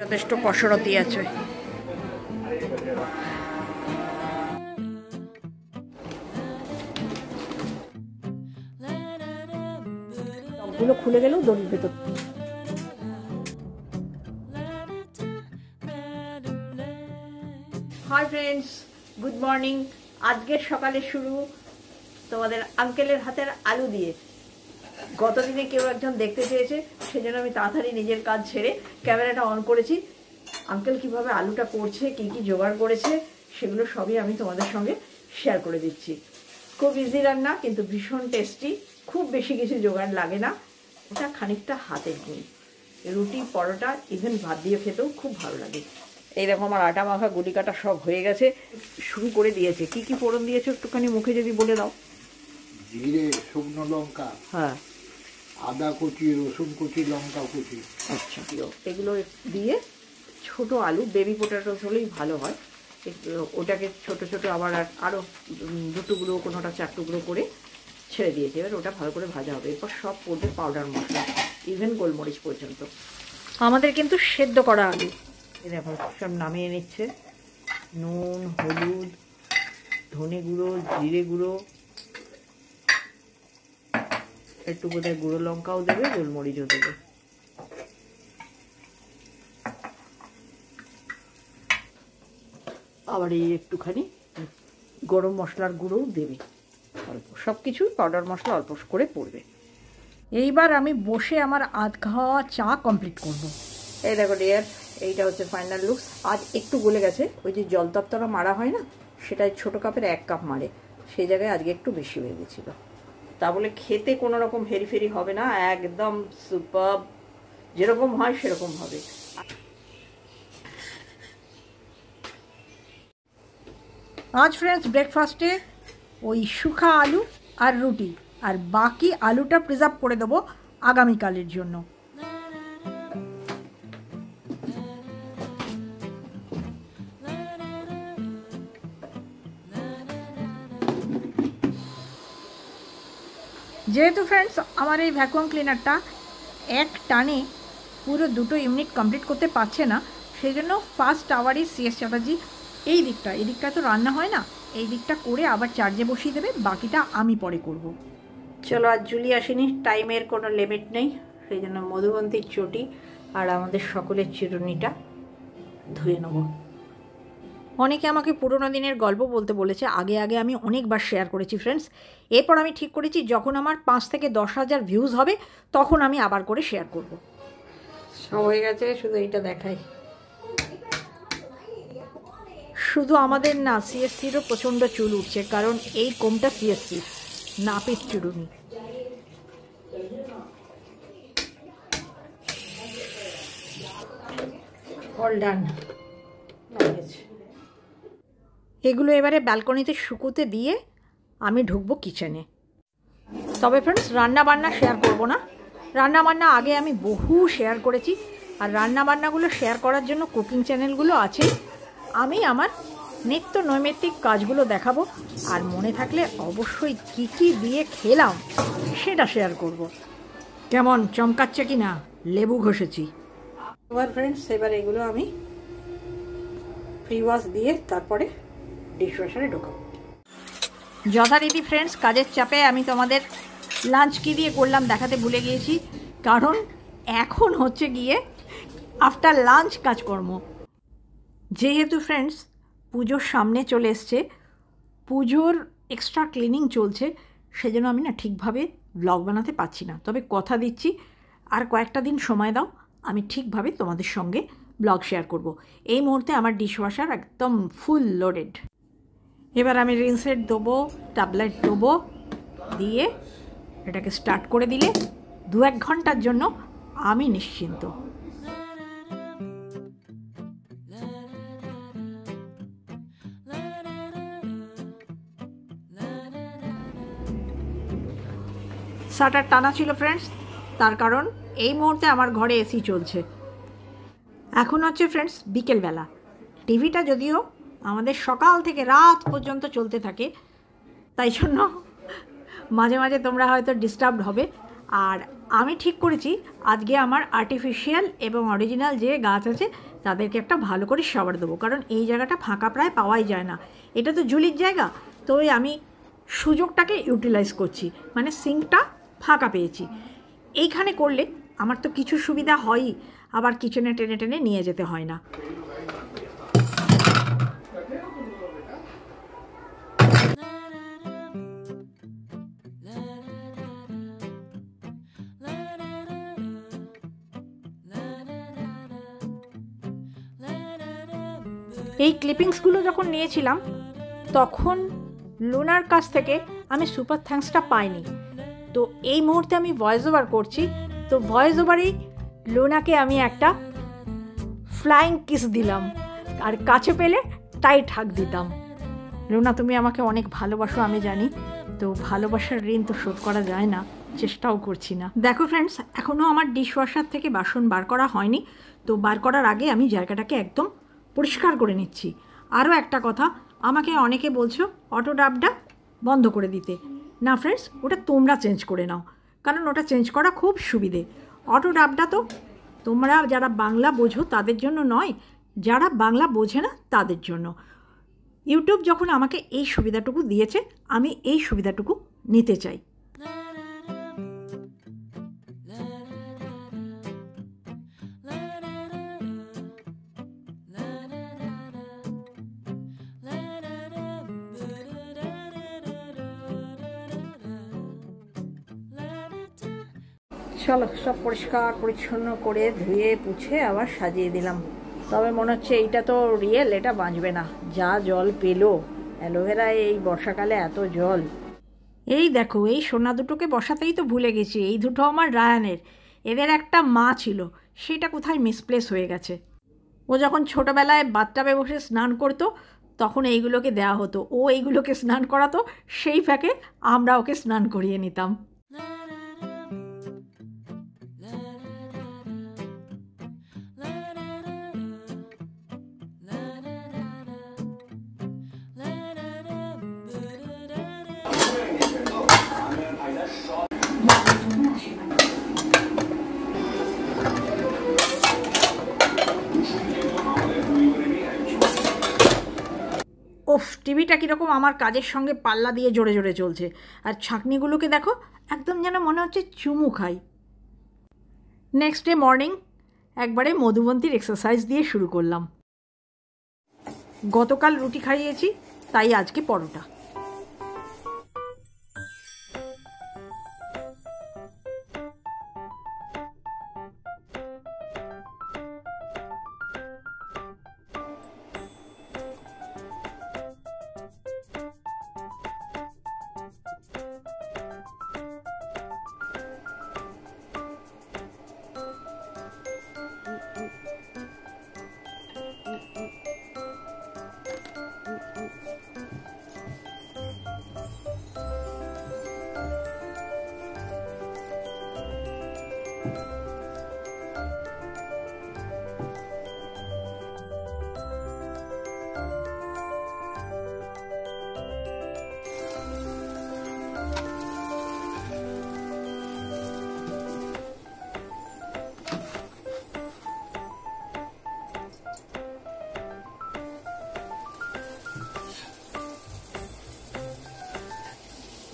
যথেষ্ট কসরতি আছে। সবগুলো খুলে গেলেও দড়ির ভেতর। Hi friends, good morning. আজকের সকালে শুরু তোমাদের আঙ্কেলের হাতের আলু দিয়ে। গতদিনে কেউ একজন দেখতে চেয়েছে, সেজন্য আমি তাড়াতাড়ি নিজের কাজ ছেড়ে ক্যামেরাটা অন করেছি। আঙ্কেল কিভাবে আলুটা করছে, কি কি জোগাড় করেছে, সেগুলো সবই আমি তোমাদের সঙ্গে শেয়ার করে দিচ্ছি। খুব ইজি রান্না, কিন্তু ভীষণ টেস্টি। খুব বেশি কিছু জোগাড় লাগে না, ওটা খানিকটা হাতের গুণ। রুটি, পরোটা, ইভেন ভাত দিয়ে খেতেও খুব ভালো লাগে। এইরকম আমার আটা মাখা গুলি কাটা সব হয়ে গেছে, শুরু করে দিয়েছে। কি কি ফোড়ন দিয়েছো একটুখানি মুখে যদি বলে দাও। জিরে, শুকনো লঙ্কা, হ্যাঁ, আদা কুচি, রসুন কুচি, লঙ্কা কুচি। আচ্ছা, এগুলো দিয়ে ছোট আলু, বেবি পোটাটো হলেই ভালো হয়। ওটাকে ছোট ছোট আবার আরও দুটুকরো, কোনোটা চারটুকরো করে ছেড়ে দিয়েছে। এবার ওটা ভালো করে ভাজা হবে। এরপর সব পড়বে পাউডার মশলা, ইভেন গোলমরিচ পর্যন্ত। আমাদের কিন্তু সেদ্ধ করা আলু। এই দেখো সব নামিয়ে নিচ্ছে। নুন, হলুদ, ধনে গুঁড়ো, জিরে গুঁড়ো, একটু বোধহয় গুঁড়ো লঙ্কাও দেবে, গোলমরিচও দেবে। আবার এই একটুখানি গরম মশলার গুঁড়োও দেবে অল্প। সব কিছু পাউডার মশলা অল্প করে পড়বে। এইবার আমি বসে আমার আধ খাওয়া চা কমপ্লিট করব। এই দেখো ডিয়ার, এইটা হচ্ছে ফাইনাল লুকস। আজ একটু গলে গেছে, ওই যে জল তপ্তরা মারা হয় না, সেটাই ছোটো কাপের 1 কাপ মারে, সেই জায়গায় আজকে একটু বেশি হয়ে গেছিলো। তা বলে খেতে কোনো রকম হেরিফেরি হবে না, একদম সুপার, যেরকম হয় সেরকম হবে। আজ ফ্রেন্ডস ব্রেকফাস্টে ওই শুকা আলু আর রুটি, আর বাকি আলুটা প্রিজার্ভ করে দেবো আগামীকালের জন্য। যেহেতু ফ্রেন্ডস আমার এই ভ্যাকুয়াম ক্লিনারটা এক টানে পুরো 2 ইউনিট কমপ্লিট করতে পারছে না, সেই জন্য ফার্স্ট আওয়ারই সিএস চ্যাটার্জি এই দিকটা তো রান্না হয় না, এই দিকটা করে আবার চার্জে বসিয়ে দেবে, বাকিটা আমি পরে করব। চলো, আজ জুলি আসেনি, টাইমের কোনো লিমিট নেই, সেই জন্য মধুবন্তীর চটি আর আমাদের সকলের চিরুনিটা ধুয়ে নেব। অনেকে আমাকে পুরোনো দিনের গল্প বলতে বলেছে, আগে আমি অনেকবার শেয়ার করেছি ফ্রেন্ডস। এরপর আমি ঠিক করেছি যখন আমার 5 থেকে 10,000 ভিউজ হবে তখন আমি আবার করে শেয়ার করব। সব হয়ে গেছে, শুধু এইটা দেখাই। শুধু আমাদের না, সিএসসিরও প্রচণ্ড চুল উঠছে, কারণ এই কোমটা সিএসসি, নাপিত চুরুনি। All done. এগুলো এবারে ব্যালকনিতে শুকোতে দিয়ে আমি ঢুকবো কিচেনে। তবে ফ্রেন্ডস রান্নাবান্না শেয়ার করব না, রান্নাবান্না আগে আমি বহু শেয়ার করেছি, আর রান্নাবান্নাগুলো শেয়ার করার জন্য কুকিং চ্যানেলগুলো আছে। আমি আমার নিত্য নৈমিত্তিক কাজগুলো দেখাবো, আর মনে থাকলে অবশ্যই কী কী দিয়ে খেলাম সেটা শেয়ার করব। কেমন চমকাচ্ছে কি না, লেবু ঘষেছি। এবার ফ্রেন্ডস এবার এগুলো আমি ফ্রি ওয়াশ দিয়ে তারপরে ডিশওয়াশারে ঢোকাবো। যথারীতি ফ্রেন্ডস কাজের চাপে আমি তোমাদের লাঞ্চ কী দিয়ে করলাম দেখাতে ভুলে গিয়েছি, কারণ এখন হচ্ছে গিয়ে আফটার লাঞ্চ কাজকর্ম। যেহেতু ফ্রেন্ডস পুজোর সামনে চলে এসছে, পুজোর এক্সট্রা ক্লিনিং চলছে, সেজন্য আমি না ঠিকভাবে ব্লগ বানাতে পারছি না। তবে কথা দিচ্ছি আর কয়েকটা দিন সময় দাও, আমি ঠিকভাবে তোমাদের সঙ্গে ব্লগ শেয়ার করব। এই মুহূর্তে আমার ডিশওয়াশার একদম ফুল লোডেড। এবার আমি রিনসেট দেবো, ট্যাবলেট দেবো, দিয়ে এটাকে স্টার্ট করে দিলে 2-1 ঘন্টার জন্য আমি নিশ্চিন্ত। শাটার টানা ছিল ফ্রেন্ডস, তার কারণ এই মুহূর্তে আমার ঘরে এসি চলছে। এখন হচ্ছে ফ্রেন্ডস বিকেলবেলা। টিভিটা যদিও আমাদের সকাল থেকে রাত পর্যন্ত চলতে থাকে, তাই জন্য মাঝে মাঝে তোমরা হয়তো ডিস্টার্বড হবে। আর আমি ঠিক করেছি আজকে আমার আর্টিফিশিয়াল এবং অরিজিনাল যে গাছ আছে তাদেরকে একটা ভালো করে শাওয়ার দেবো, কারণ এই জায়গাটা ফাঁকা প্রায় পাওয়াই যায় না। এটা তো জুলির জায়গা, তো আমি সুযোগটাকে ইউটিলাইজ করছি, মানে সিঙ্কটা ফাঁকা পেয়েছি। এইখানে করলে আমার তো কিছু সুবিধা হয়ই, আবার কিচেনে টেনে টেনে নিয়ে যেতে হয় না। এই ক্লিপিংসগুলো যখন নিয়েছিলাম তখন লুনার কাছ থেকে আমি সুপার থ্যাঙ্কসটা পাইনি, তো এই মুহূর্তে আমি ভয়েস ওভার করছি। তো ভয়েস ওভারেই লুনাকে আমি একটা ফ্লাইং কিস দিলাম, আর কাছে পেলে টাইট হাগ দিতাম। লুনা, তুমি আমাকে অনেক ভালোবাসো আমি জানি, তো ভালোবাসার ঋণ তো শোধ করা যায় না, চেষ্টাও করছি না। দেখো ফ্রেন্ডস, এখনও আমার ডিশওয়াশার থেকে বাসন বার করা হয়নি, তো বার করার আগে আমি জায়গাটাকে একদম পরিষ্কার করে নিচ্ছি। আরও একটা কথা, আমাকে অনেকে বলছো অটো ডাবটা বন্ধ করে দিতে। না ফ্রেন্ডস, ওটা তোমরা চেঞ্জ করে নাও, কারণ ওটা চেঞ্জ করা খুব সুবিধে। অটো ডাবটা তো তোমরা যারা বাংলা বোঝো তাদের জন্য নয়, যারা বাংলা বোঝে না তাদের জন্য। ইউটিউব যখন আমাকে এই সুবিধাটুকু দিয়েছে, আমি এই সুবিধাটুকু নিতে চাই। চলো, সব পরিষ্কার পরিচ্ছন্ন করে ধুয়ে পুছে আবার সাজিয়ে দিলাম। তবে মনে হচ্ছে এইটা তো রিয়েল, এটা বাঁচবে না, যা জল পেলো। অ্যালোভেরায় এই বর্ষাকালে এত জল। এই দেখো, এই সোনা দুটোকে বসাতেই তো ভুলে গেছি। এই দুটো আমার রায়ানের, এদের একটা মা ছিল, সেটা কোথায় মিসপ্লেস হয়ে গেছে। ও যখন ছোটোবেলায় বাথটাবে বসে স্নান করতো তখন এইগুলোকে দেওয়া হতো, ও এইগুলোকে স্নান করাতো, সেই ফাঁকে আমরা ওকে স্নান করিয়ে নিতাম। ওফ, টিভিটা কীরকম আমার কাজের সঙ্গে পাল্লা দিয়ে জোরে জোরে চলছে, আর ছাঁকনিগুলোকে দেখো, একদম যেন মনে হচ্ছে চুমু খাই। নেক্সট ডে মর্নিং একবারে মধুবন্তীর এক্সারসাইজ দিয়ে শুরু করলাম। গতকাল রুটি খাইয়েছি, তাই আজকে পরোটা।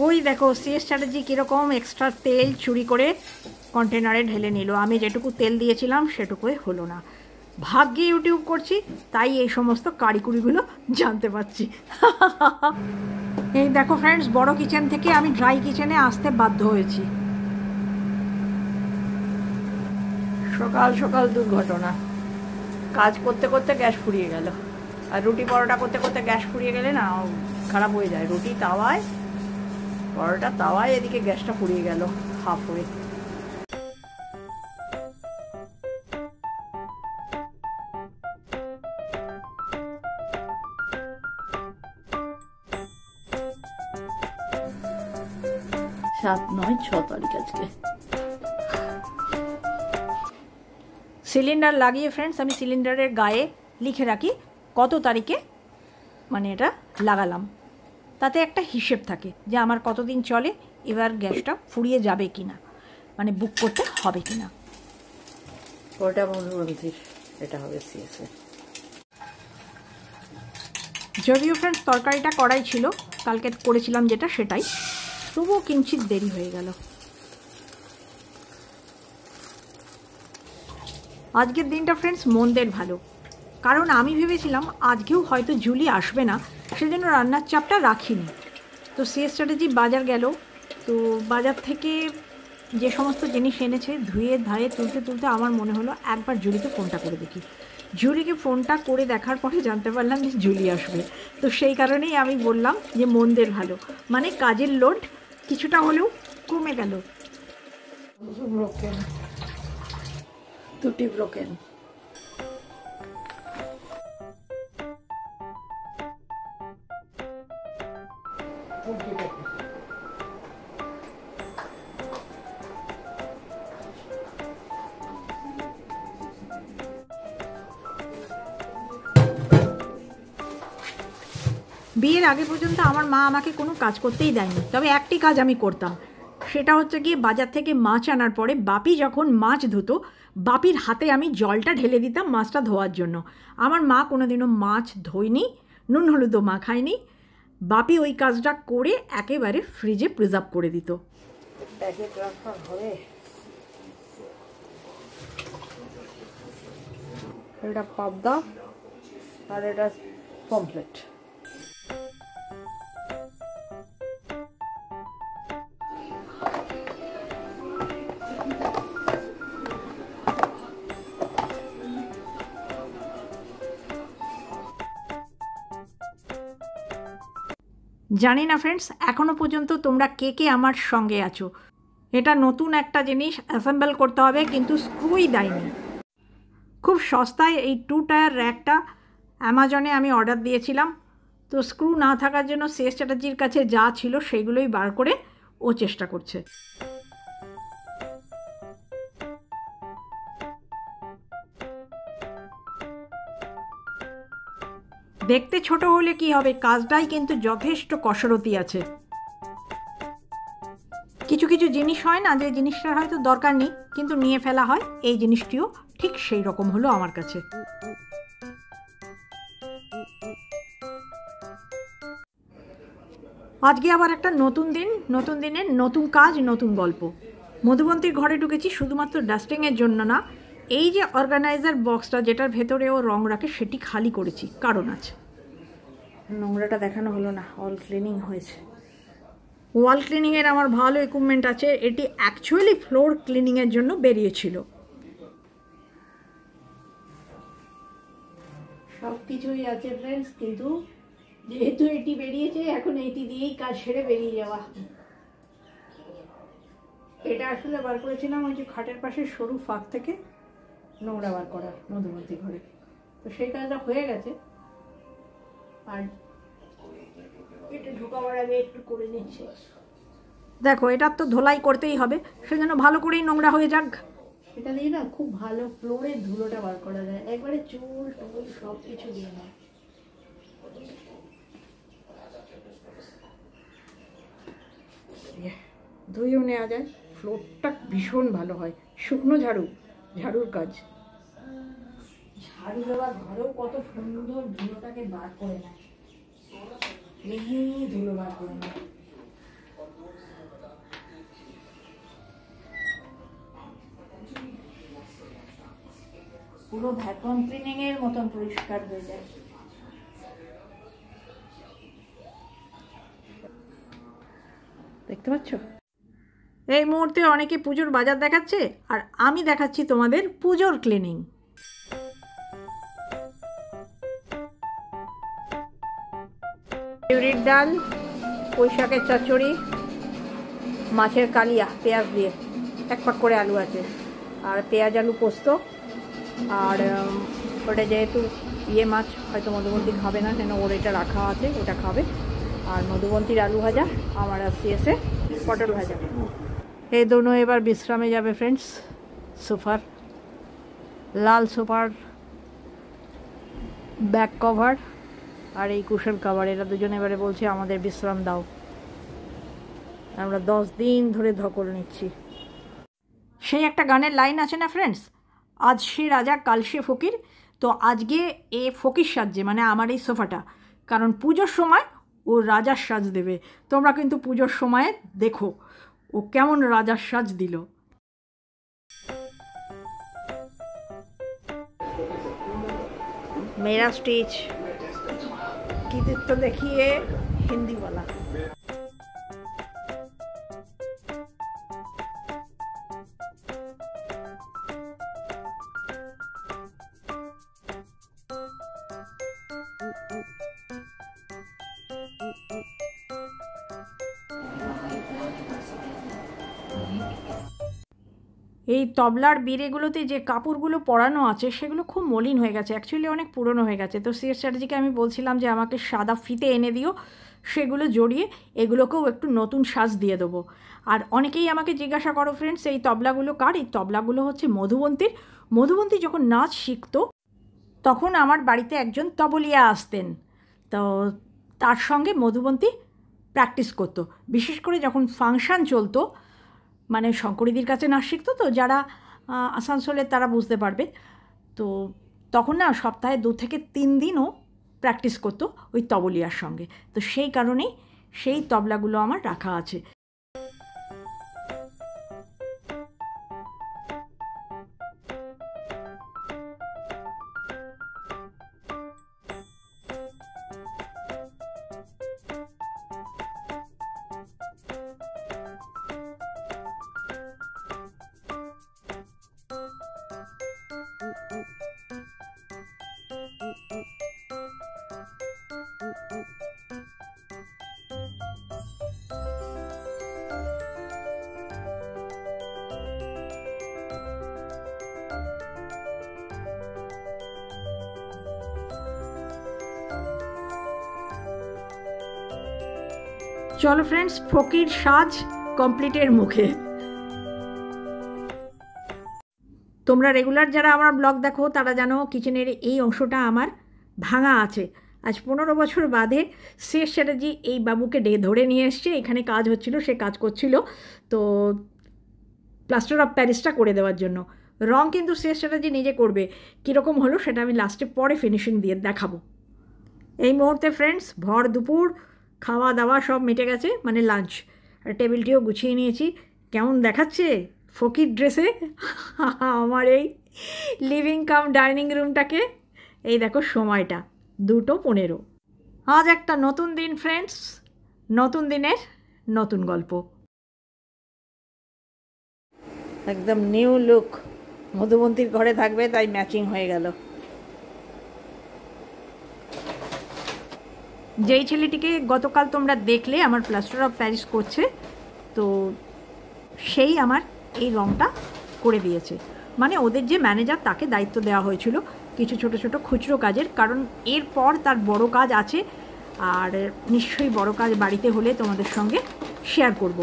ওই দেখো, সিএস চ্যাটার্জি কীরকম এক্সট্রা তেল চুরি করে কন্টেনারে ঢেলে নিল। আমি যেটুকু তেল দিয়েছিলাম সেটুকুই হলো না। ভাগ্যে ইউটিউব করছি, তাই এই সমস্ত কারিকুরিগুলো জানতে পারছি। এই দেখো ফ্রেন্ডস, বড় কিচেন থেকে আমি ড্রাই কিচেনে আসতে বাধ্য হয়েছি। সকাল সকাল দুর্ঘটনা, কাজ করতে করতে গ্যাস ফুরিয়ে গেল। আর রুটি পরোটা করতে করতে গ্যাস ফুরিয়ে গেলে না খারাপ হয়ে যায়। রুটি তাওয়ায়, পরোটা তাওয়ায়, এদিকে গ্যাসটা ফুরিয়ে গেল হাফ হয়ে। সাত নয় 6 তারিখ আজকে। সিলিন্ডার লাগিয়ে ফ্রেন্ডস, আমি সিলিন্ডারের গায়ে লিখে রাখি কত তারিখে মানে এটা লাগালাম, তাতে একটা হিসেব থাকে যে আমার কতদিন চলে, এবার গ্যাসটা ফুরিয়ে যাবে কি না। মানে বুক করতে হবে কিনা। ওটা মধুবন্তীর, এটা হবে সিএসএ। যদিও ফ্রেন্ডস তরকারিটা করাই ছিল, কালকে করেছিলাম যেটা সেটাই, তবুও কিঞ্চিত দেরি হয়ে গেল। আজকের দিনটা ফ্রেন্ডস মন্দের ভালো, কারণ আমি ভেবেছিলাম আজকেও হয়তো জুলি আসবে না, সেজন্য রান্নার চাপটা রাখিনি। তো সিএস স্ট্র্যাটেজি বাজার গেল, তো বাজার থেকে যে সমস্ত জিনিস এনেছে ধুয়ে ধায়ে তুলতে তুলতে আমার মনে হলো একবার জুলিকে ফোনটা করে দেখি। জুলিকে ফোনটা করে দেখার পরে জানতে পারলাম যে জুলি আসবে। তো সেই কারণেই আমি বললাম যে মন্দের ভালো, মানে কাজের লোড কিছুটা হলেও কমে গেল। ব্রোকেন, দুটি ব্রোকেন। বিয়ের আগে পর্যন্ত আমার মা আমাকে কোনো কাজ করতেই দেয়নি, তবে একটি কাজ আমি করতাম, সেটা হচ্ছে গিয়ে বাজার থেকে মাছ আনার পরে বাপি যখন মাছ ধুতো, বাপির হাতে আমি জলটা ঢেলে দিতাম মাছটা ধোয়ার জন্য। আমার মা কোনোদিনও মাছ ধোয়নি, নুন হলুদও মাখায়নি, বাপি ওই কাজটা করে একেবারে ফ্রিজে প্রিজার্ভ করে দিত। প্যাকেট রাখা হবে। এটা পাবদা আর এটা পমফ্লেট। জানি না ফ্রেন্ডস এখনও পর্যন্ত তোমরা কে কে আমার সঙ্গে আছো। এটা নতুন একটা জিনিস অ্যাসেম্বল করতে হবে, কিন্তু স্ক্রুই দেয়নি। খুব সস্তায় এই 2 টায়ার র্যাকটা অ্যামাজনে আমি অর্ডার দিয়েছিলাম, তো স্ক্রু না থাকার জন্য সিএস চ্যাটার্জির কাছে যা ছিল সেগুলোই বার করে ও চেষ্টা করছে। দেখতে ছোট হলে কি হবে, কাজটাই কিন্তু যথেষ্ট কসরতি আছে। কিছু কিছু জিনিস হয় না যে জিনিসটার হয়তো দরকার নেই কিন্তু নিয়ে ফেলা হয়, এই জিনিসটিও ঠিক সেই রকম হলো আমার কাছে। আজকে আবার একটা নতুন দিন, নতুন দিনের নতুন কাজ, নতুন গল্প। মধুবন্তীর ঘরে ঢুকেছি শুধুমাত্র ডাস্টিংয়ের জন্য না, এই যে অর্গানাইজার বক্সটা যেটার ভেতরে ও রং রাখে সেটি খালি করেছি, কারণ আছে। নোংরাটা দেখানো হলো না, অল ক্লিনিং হয়েছে। ওয়াল ক্লিনিংয়ের আমার ভালো ইকুইপমেন্ট আছে, এটি অ্যাকচুয়ালি ফ্লোর ক্লিনিংয়ের জন্য বেরিয়েছিল। সব কিছুই আছে ফ্রেন্ডস, কিন্তু যেহেতু এটি বেরিয়েছে এখন এটি দিয়েই কাজ সেরে বেরিয়ে যাওয়া। এটা আসলে বার করেছিলাম ওই যে খাটের পাশে সরু ফাঁক থেকে নোংরা বার করার মধুমতি ঘরে, তো সেই কাজটা হয়ে গেছে। আর এটা ঢোকাবার আগে একটু করে নিচ্ছে। দেখো এটার তো ধোলাই করতেই হবে, সেজন্য ভালো করেই নোংরা হয়ে যাক। এটা দিয়ে না খুব ভালো ফ্লোরের ধুলোটা বার করা যায়, একবারে চুল টুল সব কিছু দিয়ে না। ধুয়েও নেওয়া যায়, ফ্লোরটা ভীষণ ভালো হয়। শুকনো ঝাড়ুর কাজ। ঝাড়ু দেওয়ার ঘরেও কত সুন্দর ধুলোটাকে বার করে নেয়, মিহি ধুলো বার করে নেয়। পুরো ভ্যাকুয়াম ক্লিনিং এর মতন পরিষ্কার হয়ে যায়। দেখতে পাচ্ছ, এই মুহূর্তে অনেকে পুজোর বাজার দেখাচ্ছে আর আমি দেখাচ্ছি তোমাদের পুজোর ক্লিনিং। উড়ির ডাল, পুঁই শাকের চচ্চড়ি, মাছের কালিয়া পেঁয়াজ দিয়ে, 1 পাক করে আলু আছে, আর পেঁয়াজ আলু পোস্ত। আর ওটা যেহেতু ইয়ে মাছ, হয়তো মধুবন্তী খাবে না, কেন ওর এটা রাখা আছে, ওটা খাবে। আর মধুবন্তীর আলু ভাজা, আমার আসছে এসে পটল ভাজা। এই দোনো এবার বিশ্রামে যাবে ফ্রেন্ডস। সোফার, লাল সোফার ব্যাক কভার আর এই কুশন কভার, এরা দুজনে এবারে বলছে আমাদের বিশ্রাম দাও। আমরা 10 দিন ধরে ধকল নিচ্ছি। সেই একটা গানের লাইন আছে না ফ্রেন্ডস, আজ সে রাজা কাল সে ফকির। তো আজকে এ ফকির সাজছে, মানে আমার এই সোফাটা, কারণ পুজোর সময় ও রাজার সাজ দেবে। তোমরা কিন্তু পুজোর সময় দেখো ও কেমন রাজার সাজ দিল। मेरा स्टेज कृतित्व देखिए हिंदी वाला। এই তবলার বিড়েগুলোতে যে কাপড়গুলো পরানো আছে সেগুলো খুব মলিন হয়ে গেছে, অ্যাকচুয়ালি অনেক পুরনো হয়ে গেছে। তো সিএস চ্যাটার্জিকে আমি বলছিলাম যে আমাকে সাদা ফিতে এনে দিও, সেগুলো জড়িয়ে এগুলোকেও একটু নতুন সাজ দিয়ে দেবো। আর অনেকেই আমাকে জিজ্ঞাসা করো ফ্রেন্ডস, এই তবলাগুলো কার? এই তবলাগুলো হচ্ছে মধুবন্তীর। মধুবন্তী যখন নাচ শিখতো তখন আমার বাড়িতে একজন তবলিয়া আসতেন, তো তার সঙ্গে মধুবন্তী প্র্যাকটিস করতো। বিশেষ করে যখন ফাংশান চলতো, মানে শঙ্করীদির কাছে নাচ শিখতো, তো যারা আসানসোলের তারা বুঝতে পারবে। তো তখন না সপ্তাহে 2 থেকে 3 দিনও প্র্যাকটিস করতো ওই তবলিয়ার সঙ্গে। তো সেই কারণেই সেই তবলাগুলো আমার রাখা আছে। চলো ফ্রেন্ডস, ফকির সাজ কমপ্লিটের মুখে। তোমরা রেগুলার যারা আমার ব্লগ দেখো তারা জানো কিচেনের এই অংশটা আমার ভাঙা আছে। আজ 15 বছর বাদে সিএস চ্যাটার্জি এই বাবুকে ধরে নিয়ে এসছে, এখানে কাজ হচ্ছিল, সে কাজ করছিল, তো প্লাস্টার অফ প্যারিসটা করে দেওয়ার জন্য। রং কিন্তু সিএস চ্যাটার্জি নিজে করবে, কীরকম হলো সেটা আমি লাস্টে পরে ফিনিশিং দিয়ে দেখাবো। এই মুহূর্তে ফ্রেন্ডস ভর দুপুর খাওয়া দাওয়া সব মিটে গেছে, মানে লাঞ্চ, আর টেবিলটিও গুছিয়ে নিয়েছি। কেমন দেখাচ্ছে ফকির ড্রেসে আমার এই লিভিং কাম ডাইনিং রুমটাকে। এই দেখো সময়টা 2:15। আজ একটা নতুন দিন ফ্রেন্ডস, নতুন দিনের নতুন গল্প, একদম নিউ লুক। মধুবন্তীর ঘরে থাকবে তাই ম্যাচিং হয়ে গেল। যেই ছেলেটিকে গতকাল তোমরা দেখলে আমার প্লাস্টার অফ প্যারিস করছে, তো সেই আমার এই রঙটা করে দিয়েছে। মানে ওদের যে ম্যানেজার তাকে দায়িত্ব দেওয়া হয়েছিল কিছু ছোট ছোট খুচরো কাজের, কারণ এরপর তার বড় কাজ আছে, আর নিশ্চয়ই বড় কাজ বাড়িতে হলে তোমাদের সঙ্গে শেয়ার করব।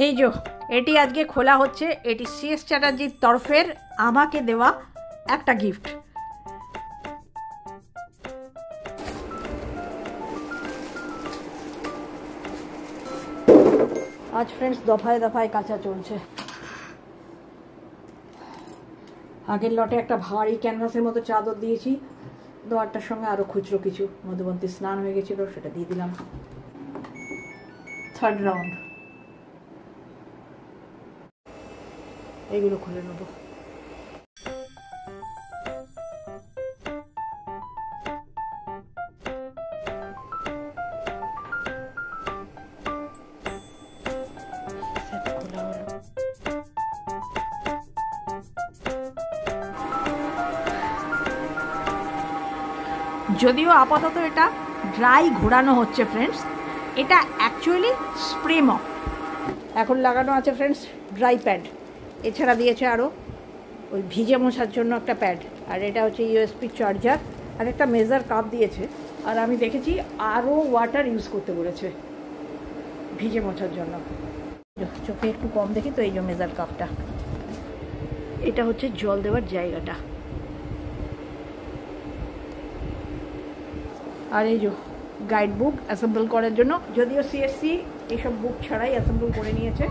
এই যে এটি আজকে খোলা হচ্ছে, এটি সিএস চ্যাটার্জির তরফের আমাকে দেওয়া একটা গিফট। আজ ফ্রেন্ডস দফায় দফায় কাঁচা চলছে। আগের লটে একটা ভারী ক্যানভাসের মতো চাদর দিয়েছি, দোয়ারটার সঙ্গে আরও খুচরো কিছু। মধুবন্তী স্নান হয়ে গেছিলো, সেটা দিয়ে দিলাম। 3rd রাউন্ড এগুলো খুলে নেব। যদিও আপাতত এটা ড্রাই ঘোরানো হচ্ছে ফ্রেন্ডস, এটা অ্যাকচুয়ালি স্প্রে মপ। এখন লাগানো আছে ফ্রেন্ডস ড্রাই প্যাড, এছাড়া দিয়েছে আরও ওই ভিজে মোছার জন্য একটা প্যাড, আর এটা হচ্ছে ইউএসবি চার্জার, আর একটা মেজার কাপ দিয়েছে। আর আমি দেখেছি আরও ওয়াটার ইউজ করতে বলেছে ভিজে মোছার জন্য। চোখে একটু কম দেখি তো এই যে মেজার কাপটা, এটা হচ্ছে জল দেওয়ার জায়গাটা। আর এই যে গাইড বুক অ্যাসেম্বল করার জন্য, যদিও সিএসসি এইসব বুক ছাড়াই অ্যাসেম্বল করে নিয়েছে।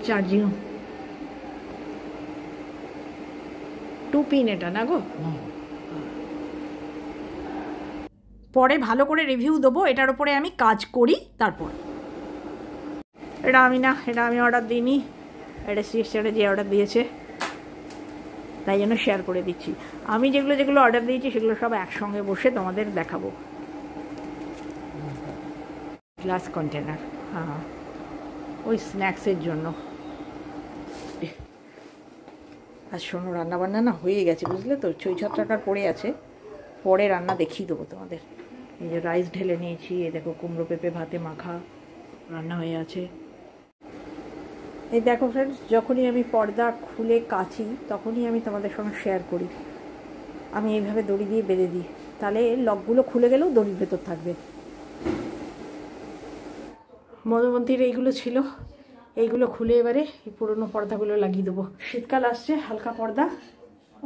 চার্জিং 2 পিন এটা না গো। পরে ভালো করে রিভিউ দেবো, এটার উপরে আমি কাজ করি তারপর। এটা আমি অর্ডার দিইনি, এটা সিএসসি যে অর্ডার দিয়েছে, তাই জন্য শেয়ার করে দিচ্ছি। আমি যেগুলো অর্ডার দিয়েছি সেগুলো সব একসঙ্গে বসে তোমাদের দেখাবো। গ্লাস কন্টেনার, হ্যাঁ, ওই স্ন্যাক্সের জন্য। আর শোনো, রান্নাবান্না না হয়ে গেছে বুঝলে তো, 6-7 টাকার পড়ে আছে, পরে রান্না দেখিয়ে দেবো তোমাদের। এই যে রাইস ঢেলে নিয়েছি, এই দেখো কুমড়ো পেঁপে ভাতে মাখা রান্না হয়ে আছে। এই দেখো ফ্রেন্ডস, যখনই আমি পর্দা খুলে কাচি তখনই আমি তোমাদের সঙ্গে শেয়ার করি। আমি এইভাবে দড়ি দিয়ে বেঁধে দিই, তাহলে লকগুলো খুলে গেলেও দড়ির ভেতর থাকবে। মধুমন্তির এইগুলো ছিল, এইগুলো খুলে এবারে এই পুরোনো পর্দাগুলো লাগিয়ে দেবো। শীতকাল আসছে, হালকা পর্দা,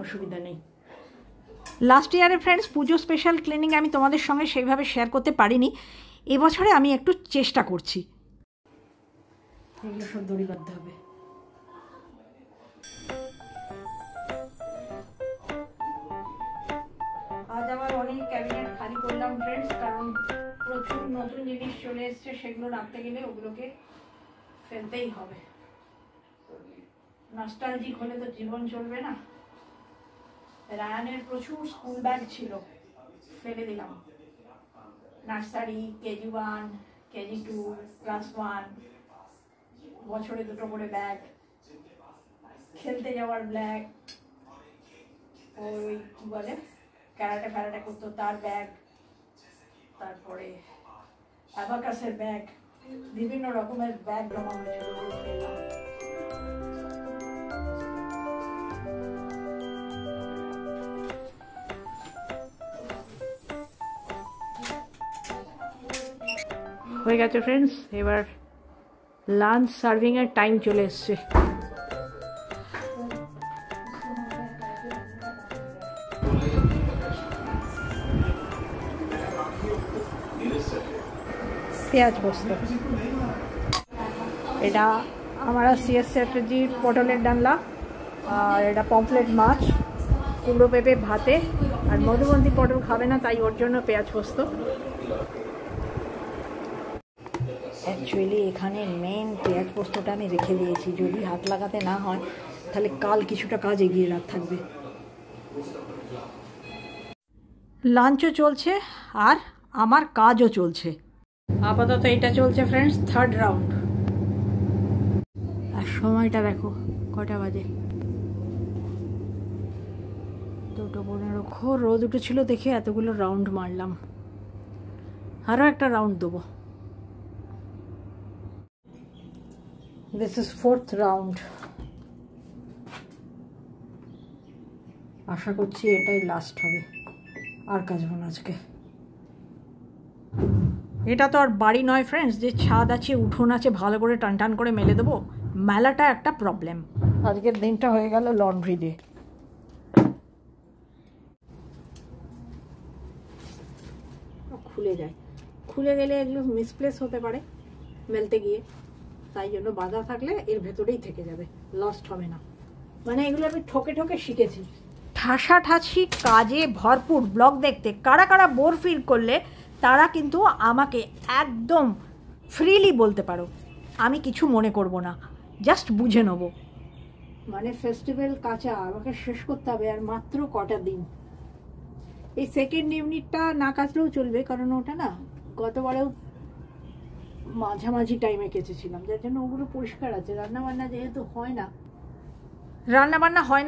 অসুবিধা নেই। লাস্ট ইয়ারে ফ্রেন্ডস পুজো স্পেশাল ক্লিনিং আমি তোমাদের সঙ্গে সেইভাবে শেয়ার করতে পারিনি, এবছরে আমি একটু চেষ্টা করছি। এগুলো সব দড়ি বাঁধতে হবে। আজ আবার অনেক ক্যাবিনেট খালি করলাম ফ্রেন্ডস, কারণ প্রচুর নতুন জিনিস চলে এসছে, সেগুলো রাখতে গেলে ওগুলোকে ফেলতেই হবে। নস্টালজিক হলে তো জীবন চলবে না। রায়ানের প্রচুর স্কুল ব্যাগ ছিল, ফেলে দিলাম। নার্সারি, কেজি 1, কেজি 2, ক্লাস 1, বছরে 2টো করে ব্যাগ, খেলতে যাওয়ার ব্যাগ, ওই কি বলে ক্যারাটে করতো তার ব্যাগ, তারপরে অ্যাবাকাসের ব্যাগ, বিভিন্ন রকমের ব্যাগ জমা হয়েছিল, ফেললাম। হয়ে গেছে ফ্রেন্ডস, এবার লাঞ্চ সার্ভিংয়ের টাইম চলে এসছে। পেঁয়াজ পোস্ত, এটা আমার সিএস চ্যাটার্জির পটলের ডালনা, আর এটা পমফ্লেট মাছ, কুমড়ো পেঁপে ভাতে, আর মধুমন্তী পটল খাবে না তাই ওর জন্য পেঁয়াজ পোস্ত। অ্যাকচুয়ালি এখানে মেন পেঁয়াজ পোস্তটা আমি রেখে দিয়েছি, যদি হাত লাগাতে না হয় তাহলে কাল কিছুটা কাজ এগিয়ে থাকবে। লাঞ্চও চলছে আর আমার কাজও চলছে। আপাতত এটা চলছে ফ্রেন্ডস 3rd রাউন্ড। আর সময়টা দেখো কটা বাজে, 2:15। খো রোদ উঠেছিল দেখে এতগুলো রাউন্ড মারলাম, আরও একটা রাউন্ড দেবো। This is 4th round. আশা করছি এটাই লাস্ট হবে, আর কাজব না আজকে। এটা তো আর বাড়ি নয় ফ্রেন্ডস যে ছাদ আছে, উঠোন আছে, ভালো করে টান করে মেলে দেবো। মেলাটা একটা প্রবলেম। আজকের দিনটা হয়ে গেল লন্ড্রি ডে। খুলে যায়, খুলে গেলে এগুলো মিসপ্লেস হতে পারে মেলতে গিয়ে, তাই জন্য বাঁধা থাকলে এর ভেতরেই থেকে যাবে, লস্ট হবে না। মানে এগুলো আমি ঠকে শিখেছি। ঠাসাঠাসি কাজে ভরপুর ব্লগ দেখতে কারা কারা বোর ফিল করলে তারা কিন্তু আমাকে একদম ফ্রিলি বলতে পারো, আমি কিছু মনে করব না, জাস্ট বুঝে নেব। মানে ফেস্টিভ্যাল কাঁচা আমাকে শেষ করতে হবে, আর মাত্র কটা দিন। এই সেকেন্ড ইউনিটটা না কাচলেও চলবে, কারণ ওটা না গতবারেও মাঝামাঝি টাইমে কেচেছিলাম, যার জন্য ওগুলো পরিষ্কার আছে। রান্নাবান্না যেহেতু হয়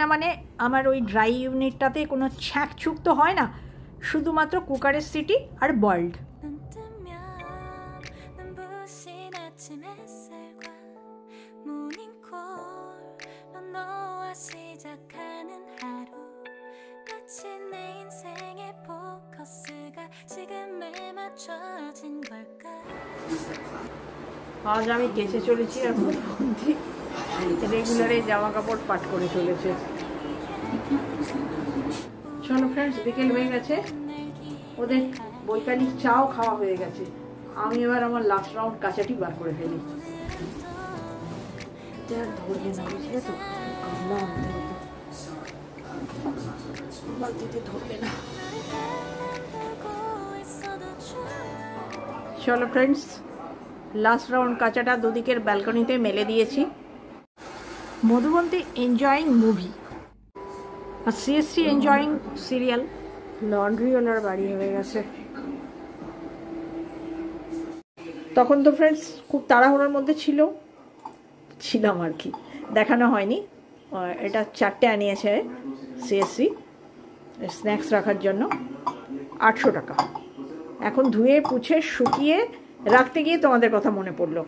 না, মানে আমার ওই ড্রাই ইউনিটটাতে কোনো ছ্যাঁকছুক তো হয় না, শুধুমাত্র কুকারের সিটি আর বয়েলড। আজ আমি কেচে চলেছি, আর মধ্যে রেগুলারে জামা কাপড় পাট করে চলেছে। চলো ফ্রেন্ডস, বিকেল হয়ে গেছে, ওদের বৈকালিক চাও খাওয়া হয়ে গেছে। আমি এবার আমার লাস্ট রাউন্ড কাঁচাটি বার করে ফেলি। ধরবে না, বুঝলে তো, বালতিতে ধরবে না। চলো ফ্রেন্ডস, লাস্ট রাউন্ড কাঁচাটা দুদিকের ব্যালকনিতে মেলে দিয়েছি। মধুবন্তী এনজয়িং মুভি আর সিএসসি এনজয়িং সিরিয়াল। লন্ড্রিওয়ালার বাড়ি হয়ে গেছে। তখন তো ফ্রেন্ডস খুব তাড়াহুড়োর মধ্যে ছিলাম আর কি, দেখানো হয়নি। এটা 4টে আনিয়েছে সিএসসি স্ন্যাক্স রাখার জন্য, 800 টাকা। এখন ধুয়ে পুছে শুকিয়ে রাখতে গিয়ে তোমাদের কথা মনে পড়লো।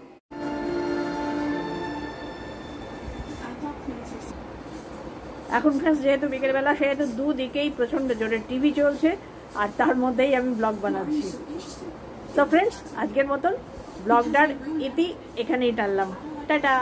এখন ফ্রেন্ডস যেহেতু বিকেলবেলা, সেহেতু দুদিকেই প্রচণ্ড জোরে টিভি চলছে, আর তার মধ্যেই আমি ব্লগ বানাচ্ছি। তো ফ্রেন্ডস, আজকের মতন ব্লগটার ইতি এখানেই টানলাম। টাটা।